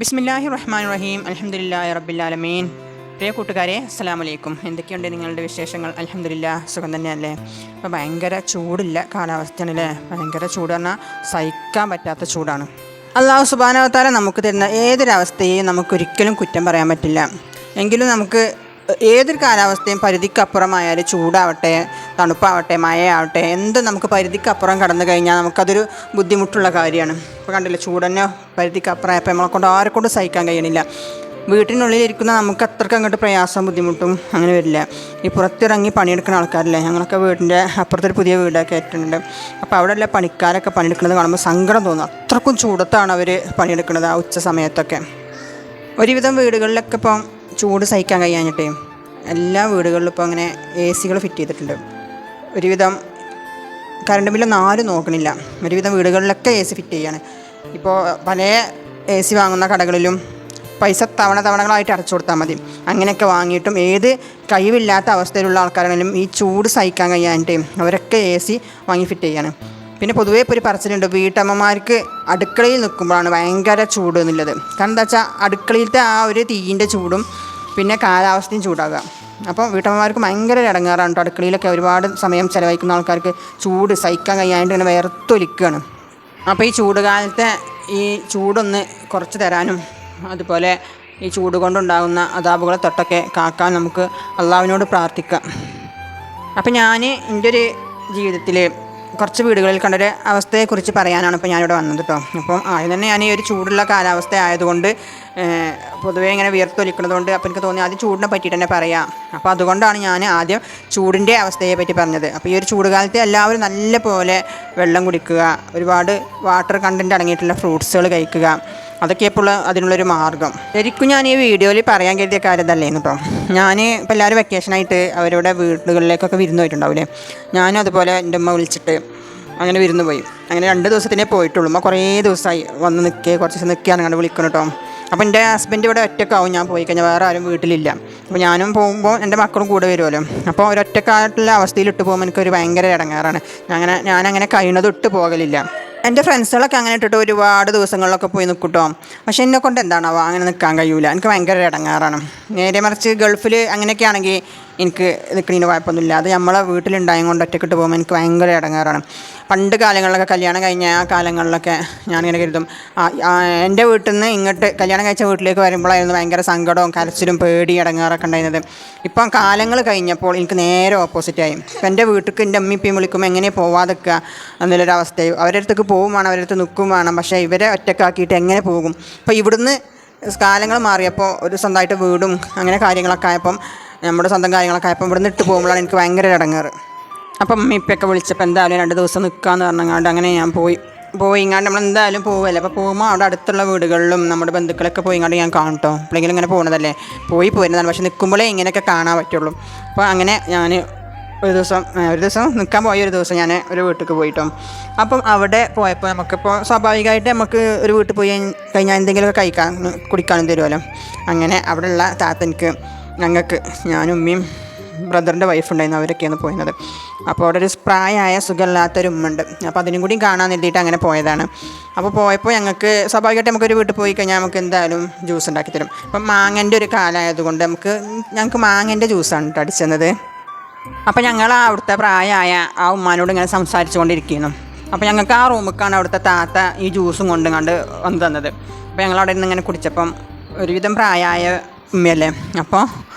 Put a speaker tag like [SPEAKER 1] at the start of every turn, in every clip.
[SPEAKER 1] ബിസ്മില്ലാഹി റഹ്മാൻ റഹീം അൽഹംദുലില്ലാഹി റബ്ബിൽ ആലമീൻ. പ്രിയ കൂട്ടുകാരെ, അസ്സലാമു അലൈക്കും. എന്തൊക്കെയുണ്ട് നിങ്ങളുടെ വിശേഷങ്ങൾ? അൽഹംദുലില്ലാ, സുഖം തന്നെയല്ലേ? ഇപ്പോൾ ഭയങ്കര ചൂടില്ല കാലാവസ്ഥയാണല്ലേ. ഭയങ്കര ചൂട് പറഞ്ഞാൽ സഹിക്കാൻ പറ്റാത്ത ചൂടാണ്. അല്ലാഹു സുബ്ഹാനഹു വ തആല നമുക്ക് തരുന്ന ഏതൊരവസ്ഥയെയും നമുക്കൊരിക്കലും കുറ്റം പറയാൻ പറ്റില്ല. എങ്കിലും നമുക്ക് ഏതൊരു കാലാവസ്ഥയും പരിധിക്കപ്പുറമായാലും ചൂടാവട്ടെ, തണുപ്പാവട്ടെ, മഴയാവട്ടെ, എന്തും നമുക്ക് പരിധിക്കപ്പുറം കടന്നു കഴിഞ്ഞാൽ നമുക്കതൊരു ബുദ്ധിമുട്ടുള്ള കാര്യമാണ്. ഇപ്പോൾ കണ്ടില്ല, ചൂട് തന്നെ പരിധിക്കപ്പുറമായപ്പോൾ നമ്മളെക്കൊണ്ട് ആരെക്കൊണ്ട് സഹിക്കാൻ കഴിയണില്ല. വീട്ടിനുള്ളിലിരിക്കുന്ന നമുക്ക് അത്രയ്ക്ക് അങ്ങോട്ട് പ്രയാസം ബുദ്ധിമുട്ടും അങ്ങനെ വരില്ല. ഈ പുറത്തിറങ്ങി പണിയെടുക്കുന്ന ആൾക്കാരില്ലേ, ഞങ്ങളൊക്കെ വീടിൻ്റെ അപ്പുറത്തൊരു പുതിയ വീടൊക്കെ ആയിട്ടുണ്ട്. അപ്പോൾ അവിടെയുള്ള പണിക്കാരൊക്കെ പണിയെടുക്കുന്നത് കാണുമ്പോൾ സങ്കടം തോന്നും. അത്രക്കും ചൂടത്താണ് അവർ പണിയെടുക്കുന്നത് ആ ഉച്ച സമയത്തൊക്കെ. ഒരുവിധം വീടുകളിലൊക്കെ ഇപ്പം ചൂട് സഹിക്കാൻ കഴിയാഞ്ഞിട്ടേ എല്ലാ വീടുകളിലും ഇപ്പോൾ അങ്ങനെ എ സികൾ ഫിറ്റ് ചെയ്തിട്ടുണ്ട്. ഒരുവിധം കറണ്ട് ബില്ലൊന്നും ആരും നോക്കണില്ല. ഒരുവിധം വീടുകളിലൊക്കെ എ സി ഫിറ്റ് ചെയ്യാണ്. ഇപ്പോൾ പല എ സി വാങ്ങുന്ന കടകളിലും പൈസ തവണകളായിട്ട് അടച്ചു കൊടുത്താൽ മതി. അങ്ങനെയൊക്കെ വാങ്ങിയിട്ടും ഏത് കഴിവില്ലാത്ത അവസ്ഥയിലുള്ള ആൾക്കാരാണെങ്കിലും ഈ ചൂട് സഹിക്കാൻ കഴിയാനിട്ട് അവരൊക്കെ എ സി വാങ്ങി ഫിറ്റ് ചെയ്യാണ്. പിന്നെ പൊതുവേ ഇപ്പോൾ ഒരു പറച്ചിലുണ്ട്, വീട്ടമ്മമാർക്ക് അടുക്കളയിൽ നിൽക്കുമ്പോഴാണ് ഭയങ്കര ചൂട് എന്നുള്ളത്. കാരണം എന്താ വെച്ചാൽ അടുക്കളയിലത്തെ ആ ഒരു തീയിൻ്റെ ചൂടും പിന്നെ കാലാവസ്ഥയും ചൂടാകുക. അപ്പോൾ വീട്ടമ്മമാർക്ക് ഭയങ്കര ഇടങ്ങാറാണ് കേട്ടോ. അടുക്കളയിലൊക്കെ ഒരുപാട് സമയം ചിലവഴിക്കുന്ന ആൾക്കാർക്ക് ചൂട് സഹിക്കാൻ കഴിയാനായിട്ട് ഇങ്ങനെ വേർത്തൊലിക്കുകയാണ്. അപ്പോൾ ഈ ചൂട് കാലത്തെ ഈ ചൂടൊന്ന് കുറച്ച് തരാനും അതുപോലെ ഈ ചൂട് കൊണ്ടുണ്ടാകുന്ന അദാബുകളെ തൊട്ടൊക്കെ കാക്കാൻ നമുക്ക് അള്ളാഹുവിനോട് പ്രാർത്ഥിക്കാം. അപ്പം ഞാൻ എൻ്റെ ഒരു ജീവിതത്തിൽ കുറച്ച് വീടുകളിൽ കണ്ടൊരു അവസ്ഥയെക്കുറിച്ച് പറയാനാണ് ഇപ്പോൾ ഞാനിവിടെ വന്നത് കേട്ടോ. അപ്പം ആദ്യം തന്നെ ഞാൻ ഈ ഒരു ചൂടുള്ള കാലാവസ്ഥ ആയതുകൊണ്ട് പൊതുവേ ഇങ്ങനെ വിയർത്തൊലിക്കുന്നത് കൊണ്ട് അപ്പോൾ എനിക്ക് തോന്നി ആദ്യം ചൂടിനെ പറ്റിയിട്ട് തന്നെ പറയാം. അപ്പോൾ അതുകൊണ്ടാണ് ഞാൻ ആദ്യം ചൂടിൻ്റെ അവസ്ഥയെ പറ്റി പറഞ്ഞത്. അപ്പോൾ ഈ ഒരു ചൂട് കാലത്ത് എല്ലാവരും നല്ല പോലെ വെള്ളം കുടിക്കുക, ഒരുപാട് വാട്ടർ കണ്ടൻറ്റ് അടങ്ങിയിട്ടുള്ള ഫ്രൂട്ട്സുകൾ കഴിക്കുക, അതൊക്കെ ഇപ്പോൾ അതിനുള്ളൊരു മാർഗ്ഗം. ശരിക്കും ഞാൻ ഈ വീഡിയോയിൽ പറയാൻ കരുതിയ കാര്യം തല്ലേന്ന് കേട്ടോ. ഞാൻ ഇപ്പോൾ എല്ലാവരും വെക്കേഷനായിട്ട് അവരുടെ വീടുകളിലേക്കൊക്കെ വിരുന്ന് പോയിട്ടുണ്ടാവില്ലേ. ഞാനും അതുപോലെ എൻ്റെ അമ്മ വിളിച്ചിട്ട് അങ്ങനെ വിരുന്ന് പോയി. അങ്ങനെ 2 ദിവസത്തിനേ പോയിട്ടുള്ളൂ. അമ്മ കുറേ ദിവസമായി വന്ന് നിൽക്കുക, കുറച്ച് ദിവസം നിൽക്കുകയാണ് കണ്ട് വിളിക്കണം കേട്ടോ. അപ്പോൾ എൻ്റെ ഹസ്ബൻഡ് ഇവിടെ ഒറ്റക്കാവും ഞാൻ പോയി കഴിഞ്ഞാൽ, വേറെ ആരും വീട്ടിലില്ല. അപ്പോൾ ഞാനും പോകുമ്പോൾ എൻ്റെ മക്കളും കൂടെ വരുമല്ലോ. അപ്പോൾ ഒരൊറ്റക്കായിട്ടുള്ള അവസ്ഥയിൽ ഇട്ട് പോകുമ്പോൾ എനിക്കൊരു ഭയങ്കര ഇടങ്ങാറാണ്. ഞാനങ്ങനെ കഴിയുന്നത് ഇട്ട് പോകലില്ല. എൻ്റെ ഫ്രണ്ട്സുകളൊക്കെ അങ്ങനെ ഇട്ടിട്ട് ഒരുപാട് ദിവസങ്ങളിലൊക്കെ പോയി നിൽക്കും കേട്ടോ. പക്ഷേ എന്നെ കൊണ്ട് എന്താണാവോ അങ്ങനെ നിൽക്കാൻ കഴിയൂല. എനിക്ക് ഭയങ്കര ഇടങ്ങാറാണ്. നേരെ മറിച്ച് ഗൾഫിൽ അങ്ങനെയൊക്കെ ആണെങ്കിൽ എനിക്ക് നിൽക്കണതിന് കുഴപ്പമൊന്നുമില്ല. അത് നമ്മളെ വീട്ടിലുണ്ടായും കൊണ്ട് ഒറ്റക്കിട്ട് പോകുമ്പോൾ എനിക്ക് ഭയങ്കര ഇടങ്ങാറാണ്. പണ്ട് കാലങ്ങളിലൊക്കെ കല്യാണം കഴിഞ്ഞ ആ കാലങ്ങളിലൊക്കെ ഞാനിങ്ങനെ കരുതും, എൻ്റെ വീട്ടിൽ നിന്ന് ഇങ്ങോട്ട് കല്യാണം കഴിച്ച വീട്ടിലേക്ക് വരുമ്പോഴായിരുന്നു ഭയങ്കര സങ്കടവും കരച്ചിലും പേടി ഇടങ്ങാറൊക്കെ ഉണ്ടായിരുന്നത്. ഇപ്പം കാലങ്ങൾ കഴിഞ്ഞപ്പോൾ എനിക്ക് നേരെ ഓപ്പോസിറ്റായി. ഇപ്പം എൻ്റെ വീട്ടിലേക്ക് എൻ്റെ അമ്മയും വിളിക്കുമ്പോൾ എങ്ങനെ പോവാതെക്കുക എന്നുള്ളൊരവസ്ഥയും, അവരുടെ അടുത്തേക്ക് പോകും വേണം, അവരുടെ അടുത്ത് നിൽക്കും വേണം. പക്ഷേ ഇവരെ ഒറ്റക്കാക്കിയിട്ട് എങ്ങനെ പോകും? അപ്പോൾ ഇവിടുന്ന് കാലങ്ങൾ മാറിയപ്പോൾ ഒരു സ്വന്തമായിട്ട് വീടും അങ്ങനെ കാര്യങ്ങളൊക്കെ ആയപ്പം, നമ്മുടെ സ്വന്തം കാര്യങ്ങളൊക്കെ ആയപ്പം ഇവിടുന്ന് ഇട്ട് പോകുമ്പോഴാണ് എനിക്ക് ഭയങ്കര ഇടങ്ങാറ്. അപ്പം ഇപ്പൊക്കെ വിളിച്ചപ്പോൾ എന്തായാലും 2 ദിവസം നിൽക്കാമെന്ന് പറഞ്ഞങ്ങാണ്ട് അങ്ങനെ ഞാൻ പോയി ഇങ്ങാണ്ട് നമ്മൾ എന്തായാലും പോകുമല്ലോ. അപ്പോൾ പോകുമ്പോൾ അവിടെ അടുത്തുള്ള വീടുകളിലും നമ്മുടെ ബന്ധുക്കളൊക്കെ പോയി ഇങ്ങാണ്ട് ഞാൻ കാണട്ടോ. എപ്പോഴെങ്കിലും ഇങ്ങനെ പോകുന്നതല്ലേ, പോരുന്നതാണ്. പക്ഷേ നിൽക്കുമ്പോഴേ ഇങ്ങനെയൊക്കെ കാണാൻ പറ്റുള്ളൂ. അപ്പോൾ അങ്ങനെ ഞാൻ ഒരു ദിവസം നിൽക്കാൻ പോയ ഒരു ദിവസം ഞാൻ ഒരു വീട്ടിലേക്ക് പോയിട്ടോ. അപ്പം അവിടെ പോയപ്പോൾ നമുക്കിപ്പോൾ സ്വാഭാവികമായിട്ട് നമുക്ക് ഒരു വീട്ടിൽ പോയി കഴിഞ്ഞാൽ എന്തെങ്കിലുമൊക്കെ കുടിക്കാനും തരുമല്ലോ. അങ്ങനെ അവിടെയുള്ള താത്തനിക്ക് ഞങ്ങൾക്ക് ഞാനും ഉമ്മയും ബ്രദറിൻ്റെ വൈഫ് ഉണ്ടായിരുന്നു, അവരൊക്കെയാണ് പോയിരുന്നത്. അപ്പോൾ അവിടെ ഒരു പ്രായമായ സുഖമില്ലാത്തൊരു ഉമ്മയുണ്ട്. അപ്പോൾ അതിനും കൂടി കാണാൻ എഴുതിയിട്ട് അങ്ങനെ പോയതാണ്. അപ്പോൾ പോയപ്പോൾ ഞങ്ങൾക്ക് സ്വാഭാവികമായിട്ട് നമുക്കൊരു വീട്ടിൽ പോയി കഴിഞ്ഞാൽ നമുക്ക് എന്തായാലും ജ്യൂസ് ഉണ്ടാക്കി തരും. അപ്പം മാങ്ങൻ്റെ ഒരു കാലമായതുകൊണ്ട് ഞങ്ങൾക്ക് മാങ്ങൻ്റെ ജ്യൂസാണ് കേട്ടോ അടിച്ചത്. അപ്പോൾ ഞങ്ങൾ അവിടുത്തെ പ്രായമായ ആ ഉമ്മാനോട് ഇങ്ങനെ സംസാരിച്ചു കൊണ്ടിരിക്കുന്നു. അപ്പോൾ ഞങ്ങൾക്ക് ആ റൂമിലേക്കാണ് അവിടുത്തെ താത്ത ഈ ജ്യൂസും കൊണ്ടുകൊണ്ട് വന്നു തന്നത്. അപ്പോൾ ഞങ്ങൾ അവിടെ നിന്ന് ഇങ്ങനെ കുടിച്ചപ്പം ഒരുവിധം പ്രായമായ ഉമ്മയല്ലേ, അപ്പോൾ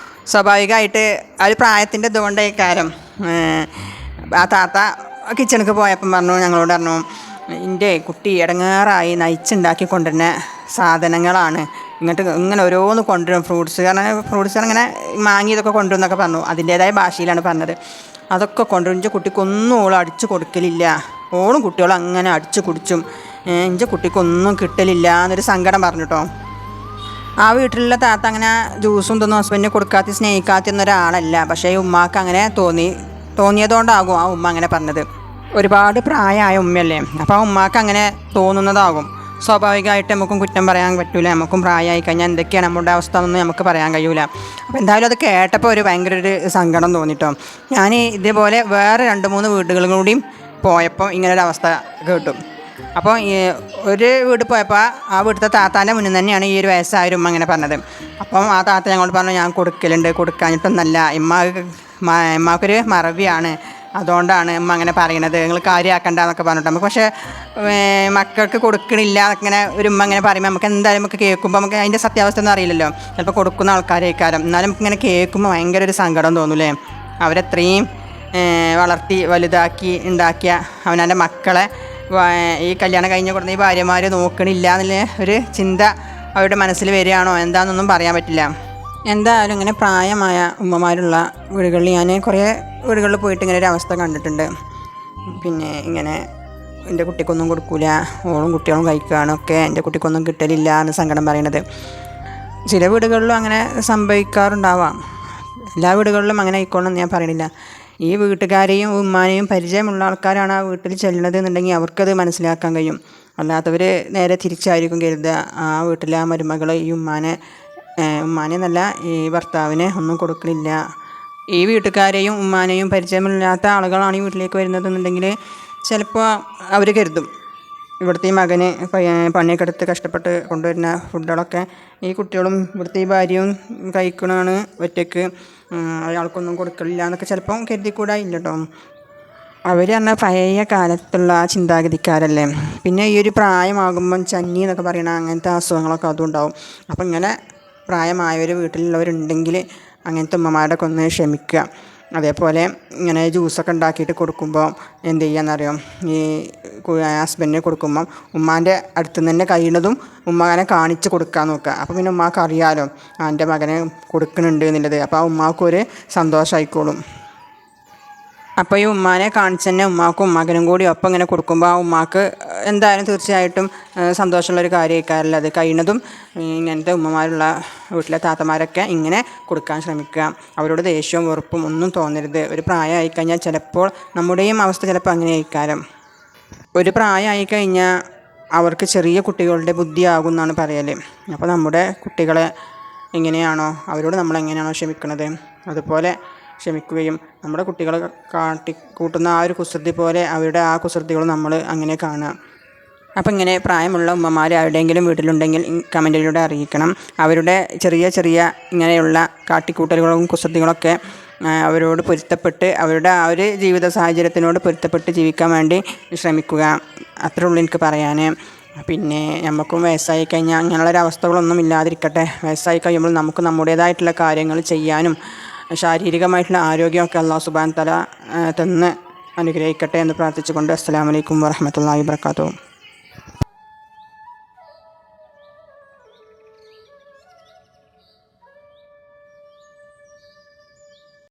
[SPEAKER 1] സ്വാഭാവികമായിട്ട് ആ ഒരു പ്രായത്തിൻ്റെ ഇതുകൊണ്ട് കാര്യം ആ താത്ത കിച്ചണിക്ക് പോയപ്പം ഞങ്ങളോട് പറഞ്ഞു, എൻ്റെ കുട്ടി ഇടങ്ങാറായി നയിച്ചുണ്ടാക്കി കൊണ്ടുവരുന്ന സാധനങ്ങളാണ് ഇങ്ങനെ ഓരോന്ന് കൊണ്ടുവരും, ഫ്രൂട്ട്സ് അങ്ങനെ മാങ്ങിയതൊക്കെ കൊണ്ടുവരുന്നൊക്കെ പറഞ്ഞു. അതിൻ്റേതായ ഭാഷയിലാണ് പറഞ്ഞത്. അതൊക്കെ കൊണ്ടുവരും. കുട്ടിക്കൊന്നും ഓൾ അടിച്ചു കൊടുക്കലില്ല, ഓളും കുട്ടികളും അങ്ങനെ അടിച്ചു കുടിച്ചും എൻ്റെ കുട്ടിക്കൊന്നും കിട്ടലില്ല എന്നൊരു സങ്കടം പറഞ്ഞിട്ടോ. ആ വീട്ടിലുള്ള താത്ത അങ്ങനെ ജ്യൂസും ഇതൊന്നും ഹസ്ബൻഡിന് കൊടുക്കാത്ത സ്നേഹിക്കാത്ത ഒരാളല്ല. പക്ഷേ ഈ ഉമ്മാക്ക് അങ്ങനെ തോന്നിയതുകൊണ്ടാകും ആ ഉമ്മ അങ്ങനെ പറഞ്ഞത്. ഒരുപാട് പ്രായമായ ഉമ്മയല്ലേ, അപ്പോൾ ആ ഉമ്മാക്ക് അങ്ങനെ തോന്നുന്നതാകും. സ്വാഭാവികമായിട്ട് നമുക്കും കുറ്റം പറയാൻ പറ്റില്ല. നമുക്കും പ്രായമായി കഴിഞ്ഞാൽ എന്തൊക്കെയാണ് നമ്മുടെ അവസ്ഥ എന്നൊന്നും നമുക്ക് പറയാൻ കഴിയില്ല. അപ്പോൾ എന്തായാലും അത് കേട്ടപ്പോൾ ഭയങ്കര ഒരു സങ്കടം തോന്നിട്ടോ. ഞാൻ ഇതേപോലെ വേറെ 2-3 വീടുകളും കൂടിയും പോയപ്പോൾ ഇങ്ങനൊരവസ്ഥ കേട്ടു. അപ്പോൾ ഒരു വീട് പോയപ്പോൾ ആ വീട്ടിലത്തെ താത്താൻ്റെ മുന്നിൽ തന്നെയാണ് ഈ ഒരു വയസ്സായ ഉമ്മ അങ്ങനെ പറഞ്ഞത്. അപ്പം ആ താത്ത ഞങ്ങളോട് പറഞ്ഞു, ഞാൻ കൊടുക്കലുണ്ട്, കൊടുക്കാഞ്ഞിട്ടൊന്നല്ല, ഇമ്മാക്കൊരു മറവിയാണ്, അതുകൊണ്ടാണ് ഉമ്മ അങ്ങനെ പറയണത്, നിങ്ങൾ കാര്യമാക്കണ്ട എന്നൊക്കെ പറഞ്ഞിട്ട്. നമുക്ക് പക്ഷേ മക്കൾക്ക് കൊടുക്കണില്ല അങ്ങനെ ഒരു ഉമ്മ അങ്ങനെ പറയുമ്പോൾ നമുക്ക് എന്തായാലും നമുക്ക് കേൾക്കുമ്പോൾ നമുക്ക് അതിൻ്റെ സത്യാവസ്ഥ ഒന്നും അറിയില്ലല്ലോ. ചിലപ്പോൾ കൊടുക്കുന്ന ആൾക്കാരേക്കാരം, എന്നാലും നമുക്ക് ഇങ്ങനെ കേൾക്കുമ്പോൾ ഭയങ്കര ഒരു സങ്കടം തോന്നൂലേ. അവരെത്രയും വളർത്തി വലുതാക്കി ഉണ്ടാക്കിയ അവനവൻ്റെ മക്കളെ ഈ കല്യാണം കഴിഞ്ഞ് കൊടുത്ത ഈ ഭാര്യമാർ നോക്കണില്ല എന്നുള്ള ഒരു ചിന്ത അവരുടെ മനസ്സിൽ വരികയാണോ എന്താണെന്നൊന്നും പറയാൻ പറ്റില്ല. എന്തായാലും ഇങ്ങനെ പ്രായമായ ഉമ്മമാരുള്ള വീടുകളിൽ ഞാൻ കുറേ വീടുകളിൽ പോയിട്ട് ഇങ്ങനെ ഒരു അവസ്ഥ കണ്ടിട്ടുണ്ട്. പിന്നെ ഇങ്ങനെ എൻ്റെ കുട്ടിക്കൊന്നും കൊടുക്കൂല, ഓളും കുട്ടികളും കഴിക്കുകയാണൊക്കെ, എൻ്റെ കുട്ടിക്കൊന്നും കിട്ടലില്ല എന്ന് സങ്കടം പറയണത്. ചില വീടുകളിലും അങ്ങനെ സംഭവിക്കാറുണ്ടാവാം, എല്ലാ വീടുകളിലും അങ്ങനെ ആയിക്കോളണമെന്ന് ഞാൻ പറയണില്ല. ഈ വീട്ടുകാരെയും ഉമ്മാനെയും പരിചയമുള്ള ആൾക്കാരാണ് ആ വീട്ടിൽ ചെല്ലുന്നത് എന്നുണ്ടെങ്കിൽ അവർക്കത് മനസ്സിലാക്കാൻ കഴിയും. അല്ലാത്തവർ നേരെ തിരിച്ചായിരിക്കും കരുതുക, ആ വീട്ടിലെ ആ മരുമകൾ ഈ ഉമ്മാനെ എന്നല്ല ഈ ഭർത്താവിനെ ഒന്നും കൊടുക്കണില്ല. ഈ വീട്ടുകാരെയും ഉമ്മാനെയും പരിചയമില്ലാത്ത ആളുകളാണ് ഈ വീട്ടിലേക്ക് വരുന്നതെന്നുണ്ടെങ്കിൽ ചിലപ്പോൾ അവർ കരുതും ഇവിടുത്തെ ഈ മകന് പണിയൊക്കെ എടുത്ത് കഷ്ടപ്പെട്ട് കൊണ്ടുവരുന്ന ഫുഡുകളൊക്കെ ഈ കുട്ടികളും ഇവിടുത്തെ ഈ ഭാര്യയും കഴിക്കണതാണ്, ഒറ്റയ്ക്ക് അയാൾക്കൊന്നും കൊടുക്കില്ല എന്നൊക്കെ ചിലപ്പം കരുതിക്കൂടാ ഇല്ല കേട്ടോ. അവർ പറഞ്ഞാൽ പഴയ കാലത്തുള്ള ആ ചിന്താഗതിക്കാരല്ലേ. പിന്നെ ഈ ഒരു പ്രായമാകുമ്പം ചന്നി എന്നൊക്കെ പറയണ അങ്ങനത്തെ അസുഖങ്ങളൊക്കെ അതും ഉണ്ടാവും. അപ്പം ഇങ്ങനെ പ്രായമായവർ വീട്ടിലുള്ളവരുണ്ടെങ്കിൽ അങ്ങനത്തെ ഉമ്മമാരുടെ ഒന്ന് ക്ഷമിക്കുക. അതേപോലെ ഇങ്ങനെ ജ്യൂസൊക്കെ ഉണ്ടാക്കിയിട്ട് കൊടുക്കുമ്പോൾ എന്ത് ചെയ്യാന്നറിയാം, ഈ ഹസ്ബൻഡിനെ കൊടുക്കുമ്പം ഉമ്മാൻ്റെ അടുത്ത് നിന്ന് തന്നെ കഴിയുന്നതും ഉമ്മാനെ കാണിച്ച് കൊടുക്കാൻ നോക്കുക. അപ്പോൾ പിന്നെ ഉമ്മാക്ക് അറിയാമല്ലോ എൻ്റെ മകനെ കൊടുക്കുന്നുണ്ട് എന്നുള്ളത്. അപ്പോൾ ആ ഉമ്മാക്കൊരു സന്തോഷമായിക്കോളും. അപ്പോൾ ഈ ഉമ്മാനെ കാണിച്ച് തന്നെ ഉമ്മാക്കും മകനും കൂടി ഒപ്പം ഇങ്ങനെ കൊടുക്കുമ്പോൾ ആ ഉമ്മാക്ക് എന്തായാലും തീർച്ചയായിട്ടും സന്തോഷമുള്ളൊരു കാര്യമായിക്കാറില്ല. അത് കഴിയുന്നതും ഇങ്ങനത്തെ ഉമ്മമാരുള്ള വീട്ടിലെ താത്തമാരൊക്കെ ഇങ്ങനെ കൊടുക്കാൻ ശ്രമിക്കുക. അവരോട് ദേഷ്യവും വെറുപ്പും ഒന്നും തോന്നരുത്. ഒരു പ്രായമായി കഴിഞ്ഞാൽ ചിലപ്പോൾ നമ്മുടെയും അവസ്ഥ ചിലപ്പോൾ അങ്ങനെ ആയിക്കാരം. ഒരു പ്രായമായി കഴിഞ്ഞാൽ അവർക്ക് ചെറിയ കുട്ടികളുടെ ബുദ്ധിയാകും എന്നാണ് പറയൽ. അപ്പോൾ നമ്മുടെ കുട്ടികളെ എങ്ങനെയാണോ അവരോട് നമ്മളെങ്ങനെയാണോ ക്ഷമിക്കുന്നത് അതുപോലെ ക്ഷമിക്കുകയും നമ്മുടെ കുട്ടികളെ കൂട്ടുന്ന ആ ഒരു കുസൃതി പോലെ അവരുടെ ആ കുസൃതികൾ നമ്മൾ അങ്ങനെ കാണുക. അപ്പോൾ ഇങ്ങനെ പ്രായമുള്ള ഉമ്മമാർ ആരുടെയെങ്കിലും വീട്ടിലുണ്ടെങ്കിൽ കമൻറ്റിലൂടെ അറിയിക്കണം. അവരുടെ ചെറിയ ചെറിയ ഇങ്ങനെയുള്ള കാട്ടിക്കൂട്ടലുകളും കുസൃതികളൊക്കെ അവരോട് പൊരുത്തപ്പെട്ട് അവരുടെ ആ ഒരു ജീവിത സാഹചര്യത്തിനോട് പൊരുത്തപ്പെട്ട് ജീവിക്കാൻ വേണ്ടി ശ്രമിക്കുക. അത്രേ ഉള്ളൂ എനിക്ക് പറയാൻ. പിന്നെ നമുക്കും വയസ്സായി കഴിഞ്ഞാൽ അങ്ങനെയുള്ളൊരവസ്ഥകളൊന്നും ഇല്ലാതിരിക്കട്ടെ. വയസ്സായി കഴിയുമ്പോൾ നമുക്ക് നമ്മുടേതായിട്ടുള്ള കാര്യങ്ങൾ ചെയ്യാനും ശാരീരികമായിട്ടുള്ള ആരോഗ്യമൊക്കെ അല്ലാഹു സുബ്ഹാനഹു വ തആല തന്ന് അനുഗ്രഹിക്കട്ടെ എന്ന് പ്രാർത്ഥിച്ചുകൊണ്ട് അസ്സലാമു അലൈക്കും വറഹ്മത്തുള്ളാഹി വബറകാതുഹു.